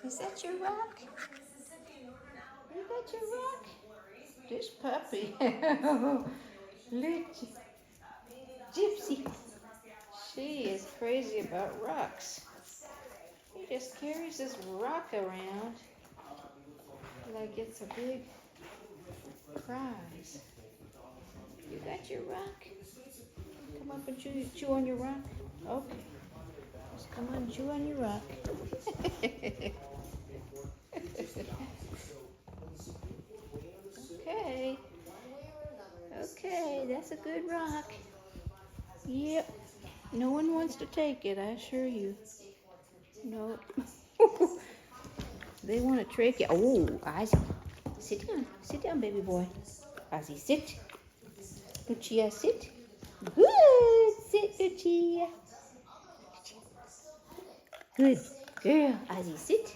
Is that your rock? You got your rock? This puppy. Look, Gypsy. She is crazy about rocks. He just carries this rock around like it's a big prize. You got your rock? Come up and chew on your rock? Okay. Just come on, chew on your rock. Okay. Okay, that's a good rock. Yep. No one wants to take it, I assure you. No. They want to trick you. Oh, Ozzy. Sit down. Sit down, baby boy. Ozzy, sit. Lucia, sit. Good. Sit, Lucia. Good girl. Ozzy, sit.